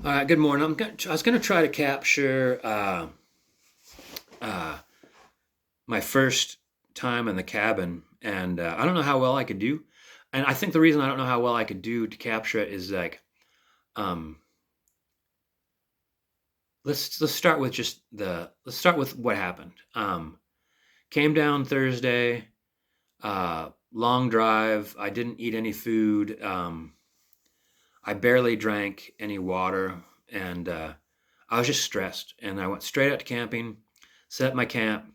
All right, good morning. I was going to try to capture uh, my first time in the cabin, and I don't know how well I could do. And I think the reason I don't know how well I could do to capture it is like, um, let's start with let's start with what happened. Came down Thursday, long drive. I didn't eat any food. I barely drank any water, and I was just stressed. And I went straight out to camping, set up my camp,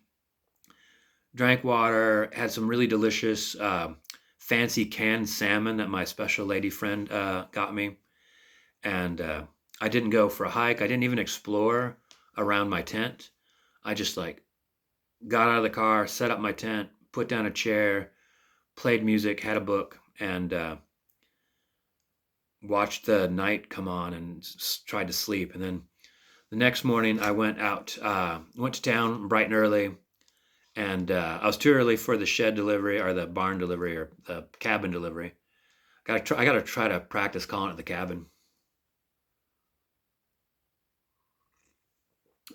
drank water, had some really delicious, fancy canned salmon that my special lady friend got me. And I didn't go for a hike. I didn't even explore around my tent. I just like got out of the car, set up my tent, put down a chair, played music, had a book, and watched the night come on and tried to sleep. And then the next morning, I went to town bright and early, and I was too early for the shed delivery or the barn delivery or the cabin delivery. I gotta try to practice calling it the cabin.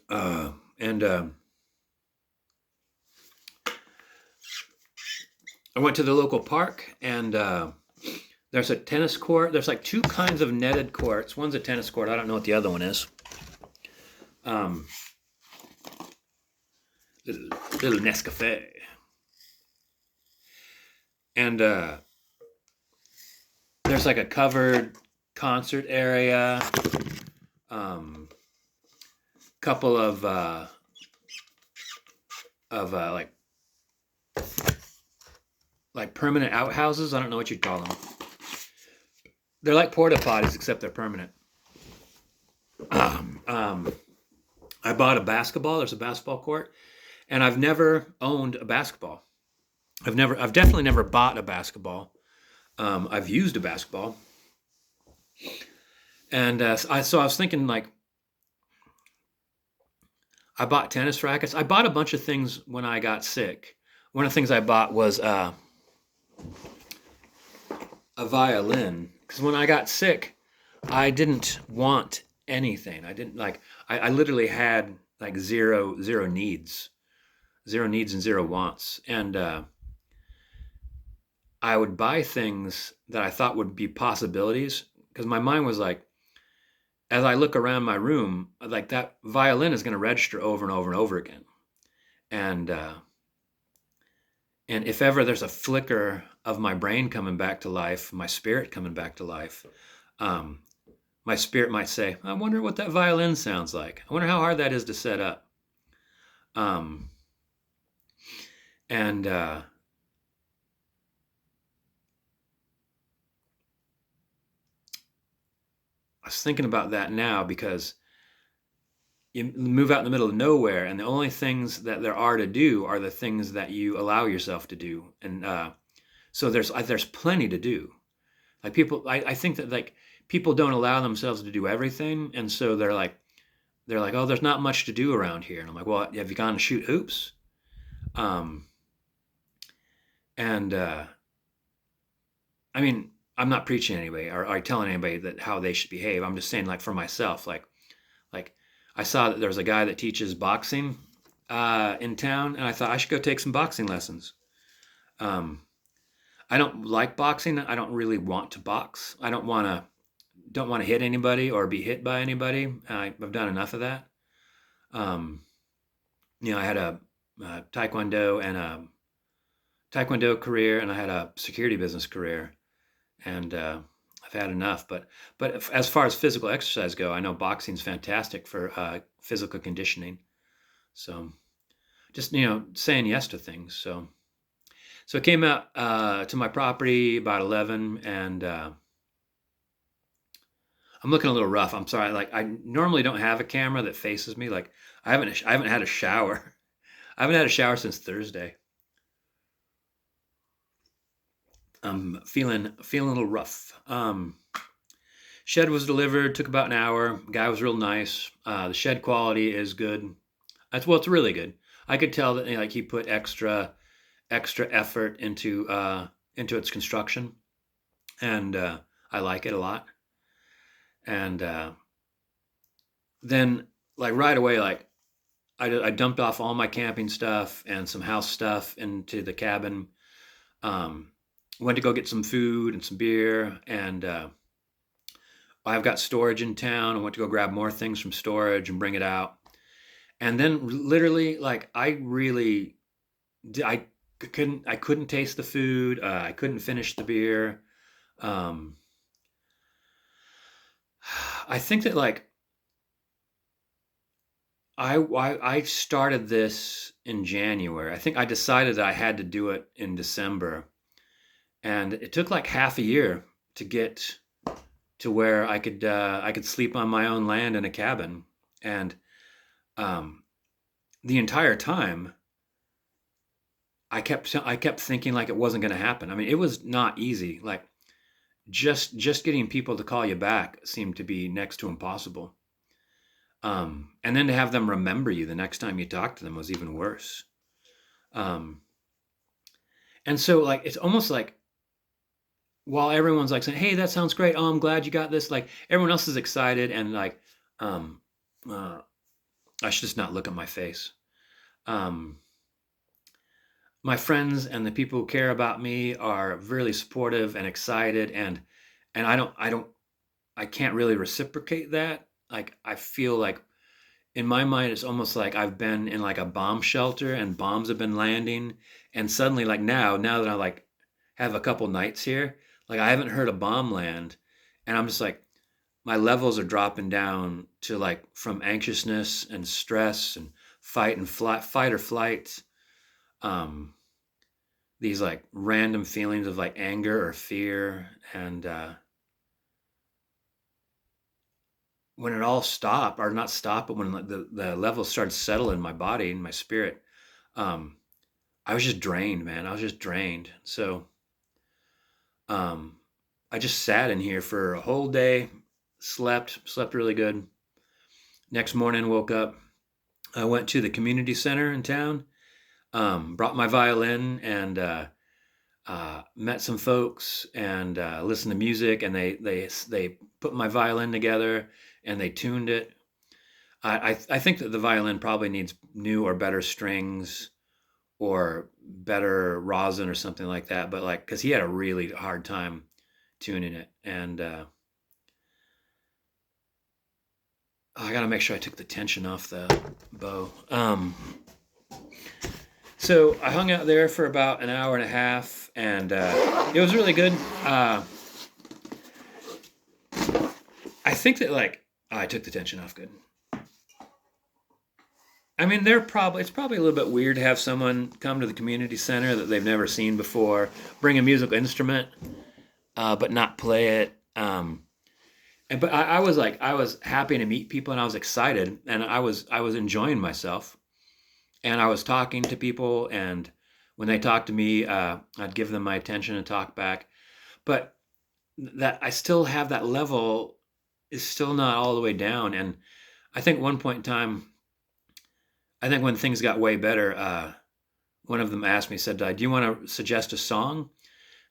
And I went to the local park, and there's a tennis court. There's like two kinds of netted courts. One's a tennis court. I don't know what the other one is. Um, little Nescafe, and there's like a covered concert area. Um, Couple of like permanent outhouses. I don't know what you'd call them. They're like porta potties, except they're permanent. Um, um, I bought a basketball. There's a basketball court, and I've never owned a basketball. I've definitely never bought a basketball. I've used a basketball, and so I was thinking like I bought tennis rackets. I bought a bunch of things when I got sick. One of the things I bought was a violin because when I got sick, I didn't want anything. I didn't like. I literally had like zero needs and zero wants, and I would buy things that I thought would be possibilities because my mind was like, as I look around my room, like that violin is going to register over and over and over again, and and if ever there's a flicker of my brain coming back to life, my spirit coming back to life, um, my spirit might say, I wonder what that violin sounds like. I wonder how hard that is to set up. Um, and I was thinking about that now because you move out in the middle of nowhere, and the only things that there are to do are the things that you allow yourself to do. And so there's plenty to do. Like I think that like people don't allow themselves to do everything, and so they're like, oh, there's not much to do around here. And I'm like, well, have you gone to shoot hoops? Um, and I mean, I'm not preaching anybody or telling anybody that how they should behave. I'm just saying, like for myself, like I saw that there's a guy that teaches boxing in town, and I thought I should go take some boxing lessons. Um, I don't like boxing. I don't really want to box. I don't want to hit anybody or be hit by anybody. I've done enough of that. Um, I had a taekwondo career, and I had a security business career, and I've had enough. But as far as physical exercise go, I know boxing's fantastic for physical conditioning. So just saying yes to things. So I came out to my property about 11, and I'm looking a little rough. I'm sorry. Like I normally don't have a camera that faces me. Like I haven't had a shower. I haven't had a shower since Thursday. I'm feeling a little rough. Shed was delivered. Took about an hour. Guy was real nice. The shed quality is good. It's really good. I could tell that like he put extra effort into its construction, and I like it a lot. And then like right away, like I dumped off all my camping stuff and some house stuff into the cabin. Um, Went to go get some food and some beer, and I've got storage in town. I went to go grab more things from storage and bring it out. And then literally, like I couldn't taste the food. I couldn't finish the beer. Um, I think that like I started this in January. I think I decided that I had to do it in December, and it took like half a year to get to where I could sleep on my own land in a cabin. And um, the entire time, I kept thinking like it wasn't going to happen. I mean, it was not easy. Like just getting people to call you back seemed to be next to impossible. And then to have them remember you the next time you talk to them was even worse. Um, and so like it's almost like while everyone's like saying, "Hey, that sounds great. Oh, I'm glad you got this." Like everyone else is excited and like, um, uh, I should just not look at my face. Um, my friends and the people who care about me are really supportive and excited, and I can't really reciprocate that. Like I feel like in my mind it's almost like I've been in like a bomb shelter and bombs have been landing, and suddenly like now that I like have a couple nights here, like I haven't heard a bomb land, and I'm just like my levels are dropping down to like from anxiousness and stress and fight or flight, um these like random feelings of like anger or fear, and when it all stopped, or not stopped, but when like, the levels started settling in my body and my spirit, um I was just drained, man. I was just drained. So um I just sat in here for a whole day, slept really good. Next morning, woke up. I went to the community center in town, brought my violin, and met some folks and listened to music. And they put my violin together and they tuned it. I think that the violin probably needs new or better strings or better rosin or something like that. But like, because he had a really hard time tuning it, and I got to make sure I took the tension off the bow. So I hung out there for about an hour and a half, and it was really good. I think that like I took the tension off good. I mean, it's probably a little bit weird to have someone come to the community center that they've never seen before, bring a musical instrument, but not play it. But I was like, I was happy to meet people, and I was excited, and I was enjoying myself, and I was talking to people, and when they talked to me, I'd give them my attention and talk back. But that I still have that level is still not all the way down, and I think one point in time, I think when things got way better, one of them asked me, said, "Do you want to suggest a song?"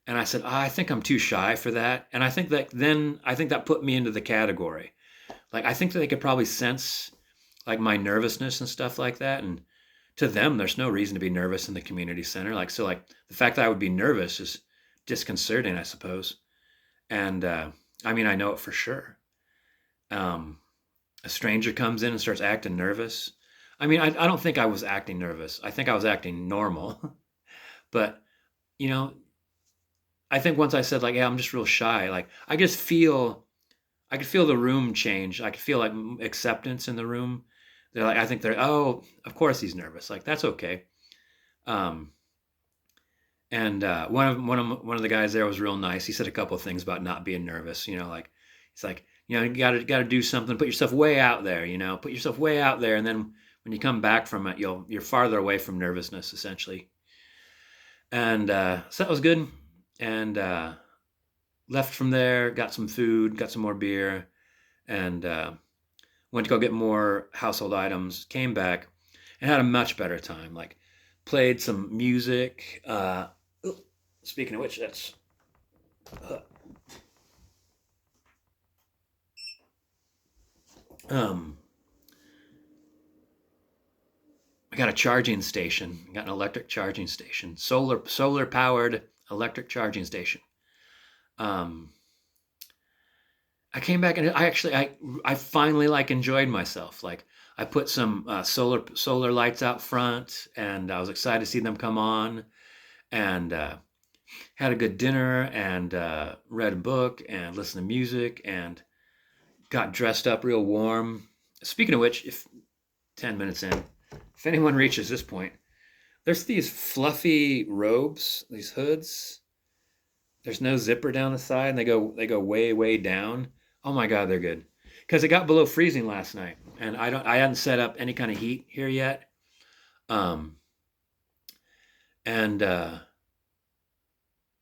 And I said, I think I'm too shy for that. And I think that put me into the category. Like, I think that they could probably sense like my nervousness and stuff like that. And to them, there's no reason to be nervous in the community center. Like, so like the fact that I would be nervous is disconcerting, I suppose. And I mean, I know it for sure. Um, a stranger comes in and starts acting nervous. I mean, I don't think I was acting nervous. I think I was acting normal. But, you know, I think once I said like, yeah, I'm just real shy. Like I could feel the room change. I could feel like acceptance in the room. They're like, I think they're, oh, of course he's nervous. Like that's okay. Um, and one of the guys there was real nice. He said a couple of things about not being nervous. You know, like it's like you got to do something. Put yourself way out there. You know, put yourself way out there, and then when you come back from it, you're farther away from nervousness essentially. And so that was good. And left from there, got some food, got some more beer, and went to go get more household items. Came back and had a much better time. Like played some music. Speaking of which, that's uh, um, got a charging station. I got an electric charging station, solar powered electric charging station. Um, I came back and I finally like enjoyed myself. Like I put some solar lights out front, and I was excited to see them come on, and had a good dinner, and read a book and listened to music and got dressed up real warm. Speaking of which, if 10 minutes in, if anyone reaches this point, there's these fluffy robes, these hoods. There's no zipper down the side, and they go way down. Oh my God, they're good. Because it got below freezing last night, and I hadn't set up any kind of heat here yet. Um, and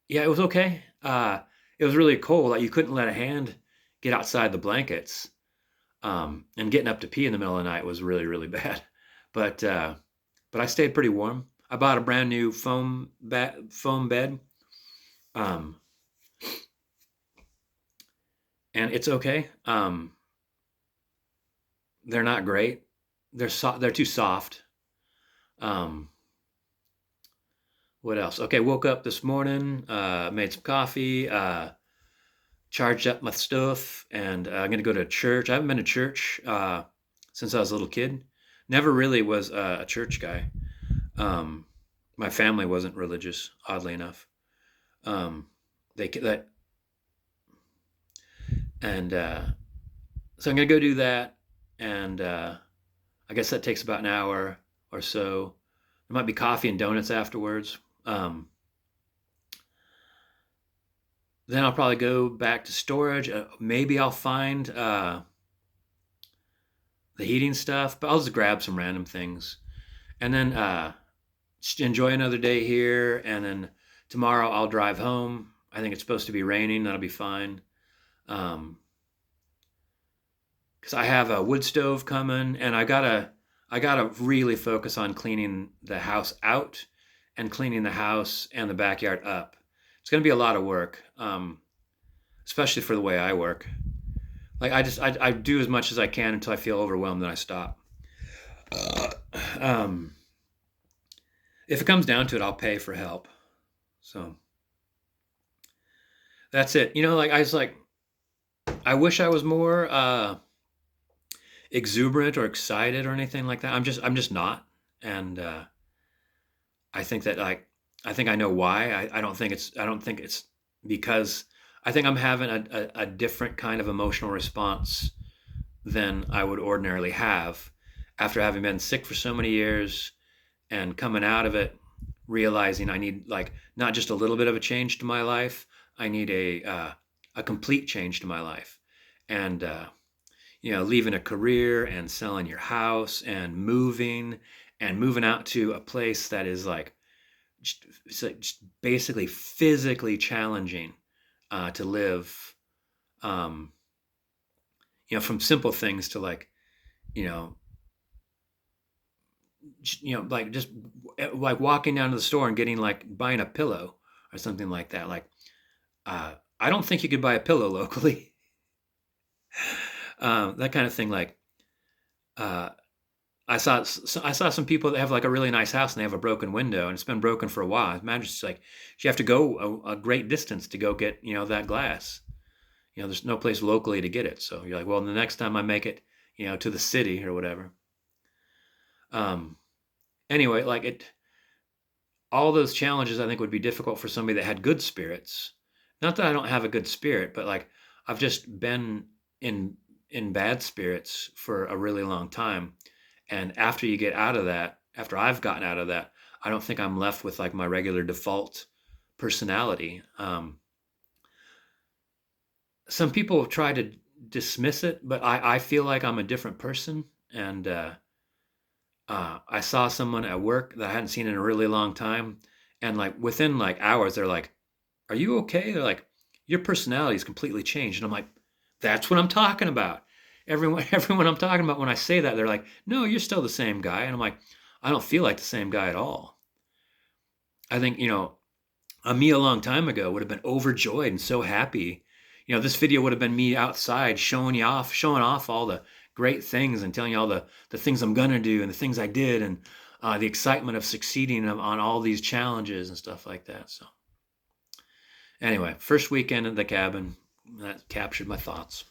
Yeah, it was okay. It was really cold. Like you couldn't let a hand get outside the blankets. And getting up to pee in the middle of the night was really bad. But but I stayed pretty warm. I bought a brand new foam bed. Um, and it's okay. They're not great. They're too soft. Um, what else? Okay, woke up this morning, made some coffee, charged up my stuff, and I'm gonna go to church. I haven't been to church since I was a little kid. Never really was a church guy. Um, my family wasn't religious, oddly enough. Um, they that and So I'm gonna go do that, and I guess that takes about an hour or so. There might be coffee and donuts afterwards. Um, then I'll probably go back to storage. Maybe I'll find the heating stuff, but I'll just grab some random things, and then just enjoy another day here. And then tomorrow I'll drive home. I think it's supposed to be raining. That'll be fine. Um, because I have a wood stove coming, and I gotta really focus on cleaning the house out and cleaning the house and the backyard up. It's gonna be a lot of work, especially for the way I work. Like I do as much as I can until I feel overwhelmed, then I stop. Uh, um, if it comes down to it, I'll pay for help. So that's it. Like I was like, I wish I was more exuberant or excited or anything like that. I'm just not, and I think that like I think I know why. I don't think it's because I think I'm having a different kind of emotional response than I would ordinarily have after having been sick for so many years and coming out of it, realizing I need like not just a little bit of a change to my life. I need a complete change to my life, and leaving a career and selling your house and moving out to a place that is like it's like just basically physically challenging to live. Um, from simple things to like you know like just like walking down to the store and getting like buying a pillow or something like that. Like I don't think you could buy a pillow locally. That kind of thing. Like uh, I saw some people that have like a really nice house and they have a broken window and it's been broken for a while. Imagine it's like you have to go a great distance to go get that glass. There's no place locally to get it. So you're like, well, the next time I make it, to the city or whatever. Um, anyway, like all those challenges I think would be difficult for somebody that had good spirits. Not that I don't have a good spirit, but like I've just been in bad spirits for a really long time. And after you get out of that, after I've gotten out of that, I don't think I'm left with like my regular default personality. Some people try to dismiss it, but I feel like I'm a different person. And I saw someone at work that I hadn't seen in a really long time. And like within like hours, they're like, "Are you okay?" They're like, "Your personality is completely changed." And I'm like, "That's what I'm talking about." Everyone I'm talking about when I say that, they're like, "No, you're still the same guy." And I'm like, "I don't feel like the same guy at all." I think, a me a long time ago would have been overjoyed and so happy. This video would have been me outside showing off all the great things and telling you all the things I'm gonna do and the things I did. And the excitement of succeeding on all these challenges and stuff like that. So anyway, first weekend in the cabin, that captured my thoughts.